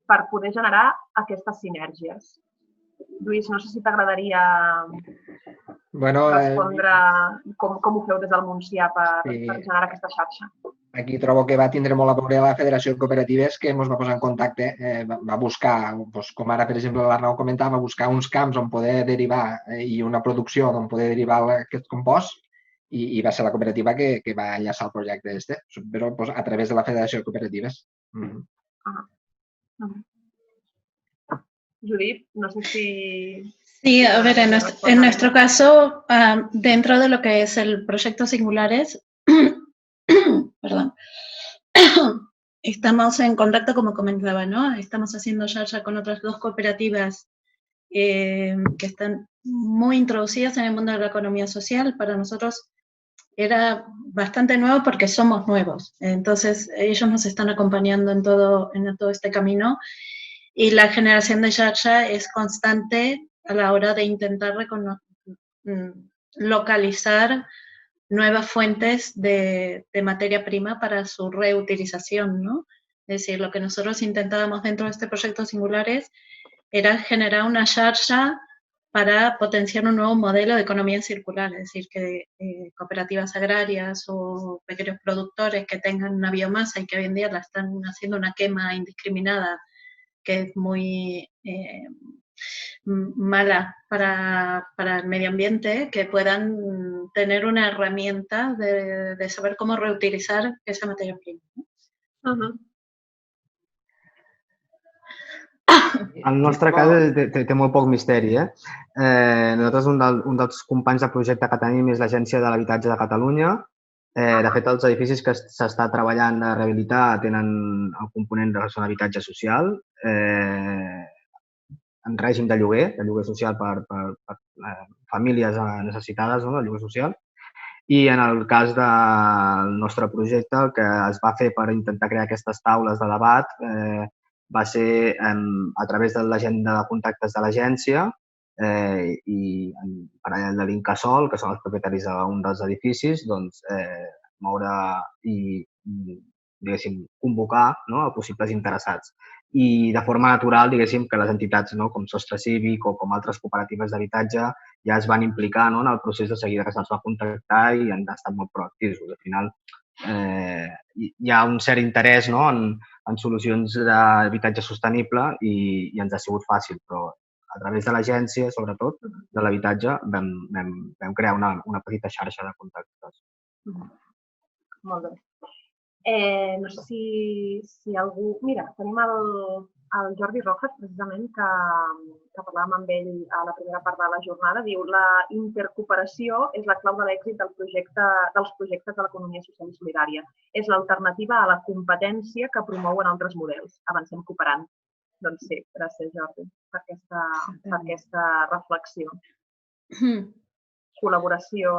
per poder generar aquestes sinergies? Lluís, no sé si t'agradaria respondre com ho feu des del Montsià per generar aquesta xarxa. Aquí trobo que va tindre molt a veure la Federació de Cooperatives, que ens va posar en contacte, va buscar, com ara, per exemple, l'Arnau comentava, va buscar uns camps on poder derivar i una producció on poder derivar aquest compost, i va ser la cooperativa que va enllaçar el projecte però a través de la Federació de Cooperatives. Judit, no sé si... Sí, a ver, en nuestro caso, dentro de lo que es el proyecto Singulares, perdón, estamos en contacto, como comentaba, ¿no? Estamos haciendo ya con otras 2 cooperativas que están muy introducidas en el mundo de la economía social. Para nosotros era bastante nuevo porque somos nuevos. Entonces, ellos nos están acompañando en todo este camino. Y la generación de xarxa es constante a la hora de intentar localizar nuevas fuentes de materia prima para su reutilización, ¿no? Es decir, lo que nosotros intentábamos dentro de este proyecto Singulares era generar una xarxa para potenciar un nuevo modelo de economía circular, es decir, que cooperativas agrarias o pequeños productores que tengan una biomasa y que hoy en día la están haciendo una quema indiscriminada, que es muy mala para el medio ambiente, que puedan tener una herramienta de saber cómo reutilizar esa materia prima. El nostre cas té molt poc misteri. Nosaltres, un dels companys de projecte que tenim és l'Agència de l'Habitatge de Catalunya. De fet, els edificis que s'està treballant a rehabilitar tenen el component de són habitatge social, en règim de lloguer social per famílies necessitades, de lloguer social. I en el cas del nostre projecte, el que es va fer per intentar crear aquestes taules de debat va ser a través de l'agenda de contactes de l'agència i en paral·lel de l'Incasòl, que són els propietaris d'un dels edificis, moure i, diguéssim, convocar a possibles interessats. I de forma natural, diguéssim, que les entitats com Sostre Cívic o com altres cooperatives d'habitatge ja es van implicar en el procés de seguida que se'ls va contactar i han estat molt proactius. Al final hi ha un cert interès en solucions d'habitatge sostenible i ens ha sigut fàcil, però a través de l'agència, sobretot, de l'habitatge, vam crear una petita xarxa de contactes. Molt bé. No sé si algú... Mira, tenim el Jordi Rojas, precisament, que parlàvem amb ell a la primera part de la jornada. Diu, la intercooperació és la clau de l'èxit dels projectes de l'economia social i solidària. És l'alternativa a la competència que promouen altres models. Avancem cooperant. Doncs sí, gràcies, Jordi, per aquesta reflexió. Col·laboració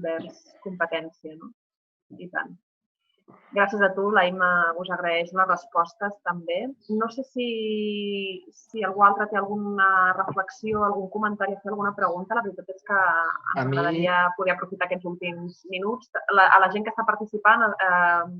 vers competència, no? I tant. Gràcies a tu, l'Aima us agraeix les respostes també. No sé si algú altre té alguna reflexió, algun comentari, fer alguna pregunta. La veritat és que m'agradaria poder aprofitar aquests últims minuts. A la gent que està participant,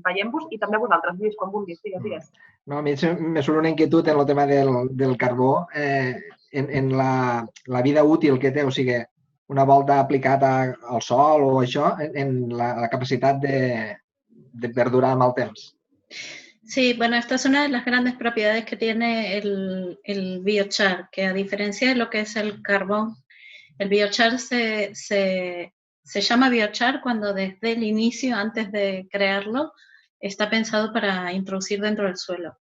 veiem-vos i també a vosaltres, Lluís, quan vulguis, digues. No, a mi me surt una inquietud en el tema del carbó, en la vida útil que té, o sigui, una volta aplicat al sol o això, en la capacitat de perdurar amb el temps. Sí, bueno, esta es una de las grandes propiedades que tiene el biochar, que a diferencia de lo que es el carbón, el biochar se llama biochar cuando desde el inicio, antes de crearlo, está pensado para introducir dentro del suelo.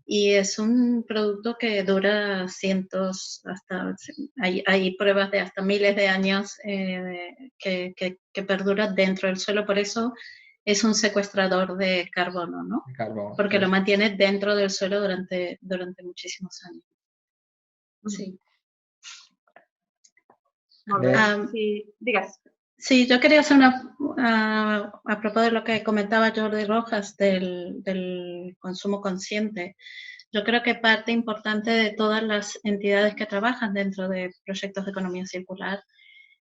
Y es un producto que dura cientos, hay pruebas de hasta miles de años que perdura dentro del suelo, por eso es un secuestrador de carbono, ¿no? Porque lo mantiene dentro del suelo durante muchísimos años. Sí. Sí, digues. Sí, yo quería hacer a propósito de lo que comentaba Jordi Rojas del consumo consciente. Yo creo que parte importante de todas las entidades que trabajan dentro de proyectos de economía circular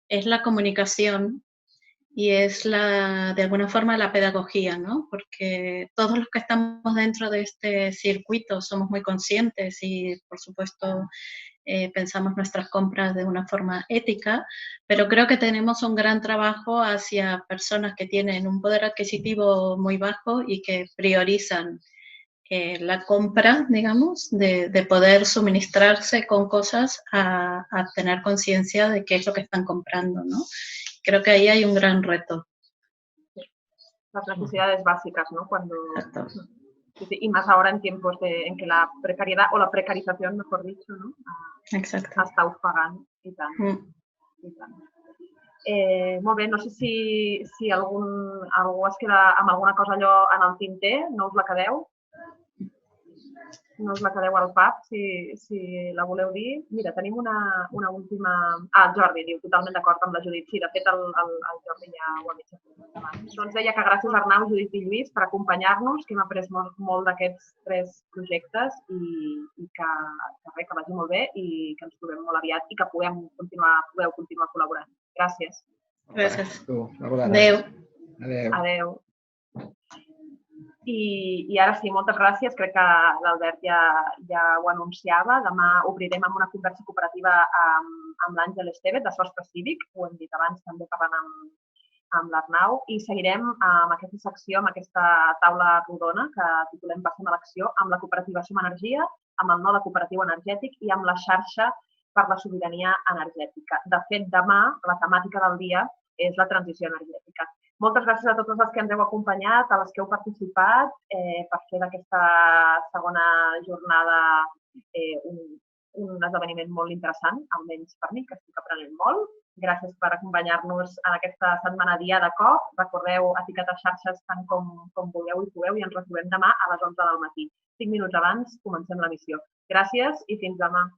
es la comunicación y es de alguna forma la pedagogía, ¿no? Porque todos los que estamos dentro de este circuito somos muy conscientes y, por supuesto, pensamos nuestras compras de una forma ética, pero creo que tenemos un gran trabajo hacia personas que tienen un poder adquisitivo muy bajo y que priorizan la compra, digamos, de poder suministrarse con cosas a tener conciencia de qué es lo que están comprando, ¿no? Creo que ahí hay un gran reto. Las necesidades básicas, ¿no? Exacto. Y más ahora en tiempos en que la precariedad o la precarización, mejor dicho, ¿no? Exacto. Està ofegant i tant. I tant. Molt bé, no sé si algú es queda amb alguna cosa allò en el tinter, no us la quedeu? No us la quedeu al pap, si la voleu dir. Mira, tenim una última... El Jordi diu, totalment d'acord amb la Judit. Sí, de fet, el Jordi ja ho ha dit abans. Doncs deia que gràcies a Arnau, Judit i Lluís per acompanyar-nos, que hem après molt d'aquests 3 projectes i que vagi molt bé i que ens trobem molt aviat i que podeu continuar col·laborant. Gràcies. Gràcies. Adéu. Adéu. I ara sí, moltes gràcies. Crec que l'Albert ja ho anunciava. Demà obrirem amb una conversa cooperativa amb l'Àngel Estevez, de Sostre Cívic. Ho hem dit abans també parlant amb l'Arnau. I seguirem amb aquesta secció, amb aquesta taula rodona que titulem Passem a l'acció, amb la cooperativa Som Energia, amb el Node Cooperatiu Energètic i amb la xarxa per la sobirania energètica. De fet, demà la temàtica del dia és la transició energètica. Moltes gràcies a totes les que ens heu acompanyat, a les que heu participat per fer d'aquesta segona jornada un esdeveniment molt interessant, almenys per mi, que estic aprenent molt. Gràcies per acompanyar-nos en aquesta setmana dia de COP. Recordeu etiquetar xarxes tant com vulgueu i pugueu i ens retrobem demà a les 11 del matí. 5 minuts abans comencem l'emissió. Gràcies i fins demà.